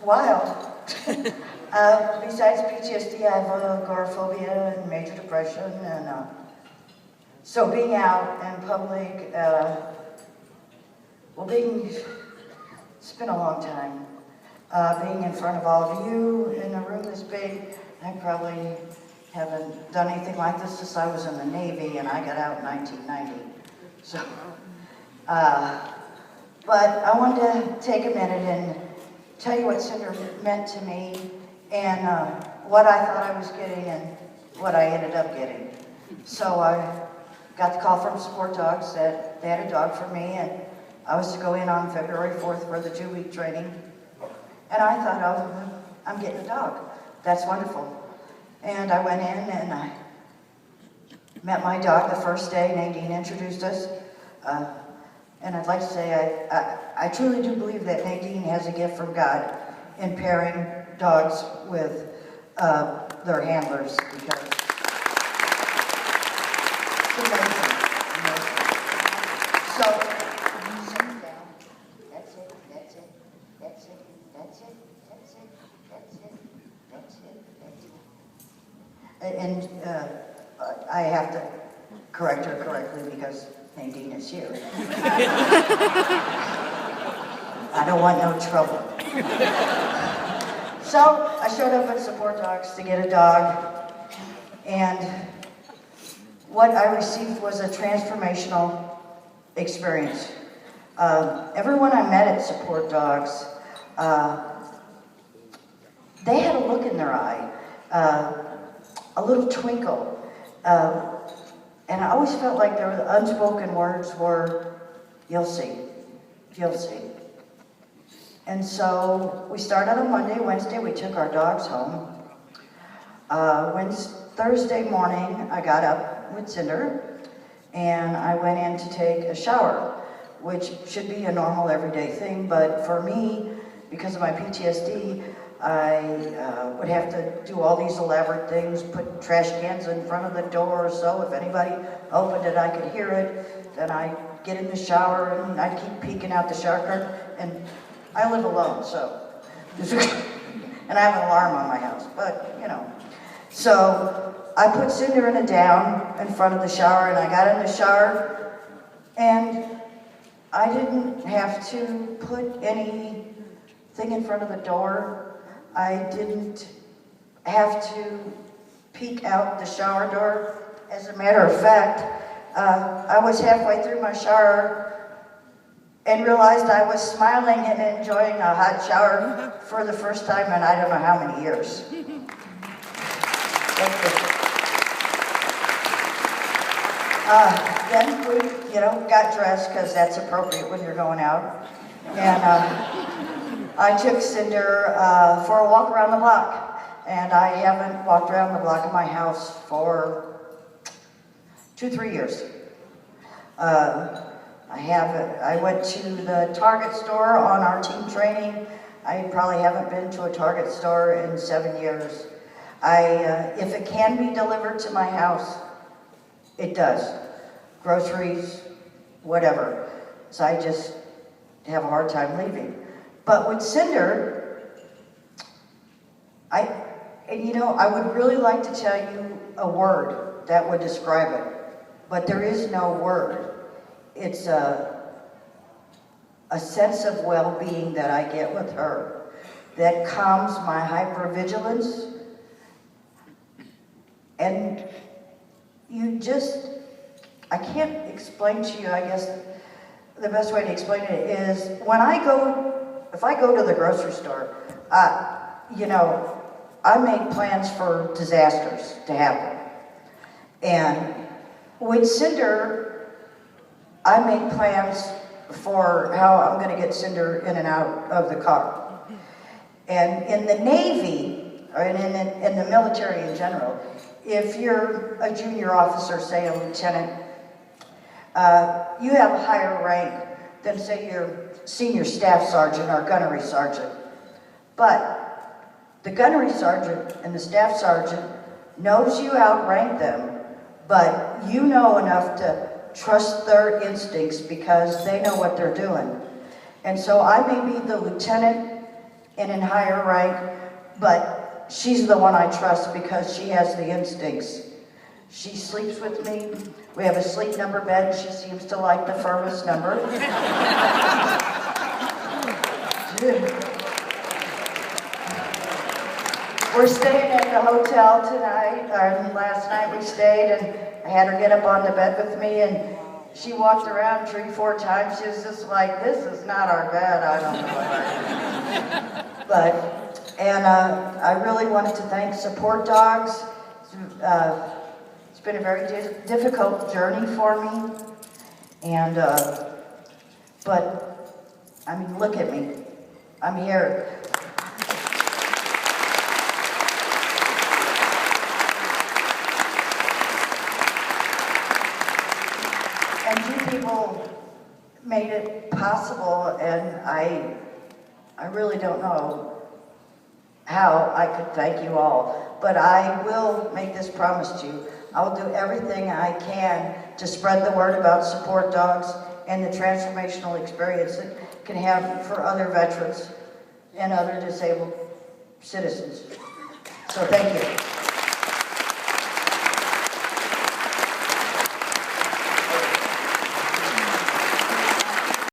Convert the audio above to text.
wild. Besides PTSD, I have agoraphobia and major depression, and so being out in public, it's been a long time. Being in front of all of you in a room this big, I probably haven't done anything like this since I was in the Navy, and I got out in 1990. So, but I wanted to take a minute and tell you what Cinder meant to me, and what I thought I was getting and what I ended up getting. So I got the call from Support Dogs that they had a dog for me, and I was to go in on February 4th for the 2-week training. And I thought, oh, I'm getting a dog. That's wonderful. And I went in and I met my dog the first day. Nadine introduced us. And I'd like to say I truly do believe that Nadine has a gift from God in pairing dogs with their handlers, because it's amazing. So, sit down. That's it, that's it, that's it, that's it, that's it, that's it, that's it, that's it. And I have to correct her correctly because Nadine is here. I don't want no trouble. So I showed up at Support Dogs to get a dog, and what I received was a transformational experience. Everyone I met at Support Dogs, they had a look in their eye, a little twinkle, and I always felt like there were the unspoken words were, you'll see, you'll see. And so we started on Monday. Wednesday we took our dogs home. Thursday morning I got up with Cinder and I went in to take a shower, which should be a normal everyday thing, but for me, because of my PTSD, I would have to do all these elaborate things, put trash cans in front of the door, so if anybody opened it, I could hear it. Then I'd get in the shower, and I'd keep peeking out the shower curtain, and I live alone, so, and I have an alarm on my house, but, you know. So I put Cinder in a down in front of the shower, and I got in the shower, and I didn't have to put anything in front of the door. I didn't have to peek out the shower door. As a matter of fact, I was halfway through my shower and realized I was smiling and enjoying a hot shower for the first time in I don't know how many years. Then we, got dressed because that's appropriate when you're going out. And I took Cinder for a walk around the block, and I haven't walked around the block of my house for 2-3 years. I went to the Target store on our team training. I probably haven't been to a Target store in 7 years. If it can be delivered to my house, it does. Groceries, whatever. So I just have a hard time leaving. But with Cinder, I would really like to tell you a word that would describe it, but there is no word. It's a sense of well-being that I get with her that calms my hypervigilance, and I can't explain to you, I guess the best way to explain it is if I go to the grocery store, I make plans for disasters to happen. And with Cinder, I make plans for how I'm going to get Cinder in and out of the car. And in the Navy, or in the military in general, if you're a junior officer, say a lieutenant, you have a higher rank than, say, your senior staff sergeant or gunnery sergeant. But the gunnery sergeant and the staff sergeant knows you outrank them, but you know enough to trust their instincts because they know what they're doing. And so I may be the lieutenant and in higher rank, but she's the one I trust because she has the instincts. She sleeps with me. We have a sleep number bed. She seems to like the firmest number. We're staying at the hotel tonight, or last night we stayed, and I had her get up on the bed with me, and she walked around 3-4 times. She was just like, this is not our bed, I don't know. I really wanted to thank Support Dogs. It's been a very difficult journey for me, and, but, I mean, look at me. I'm here. And you people made it possible, and I really don't know how I could thank you all, but I will make this promise to you. I will do everything I can to spread the word about Support Dogs and the transformational experience it can have for other veterans and other disabled citizens. So thank you.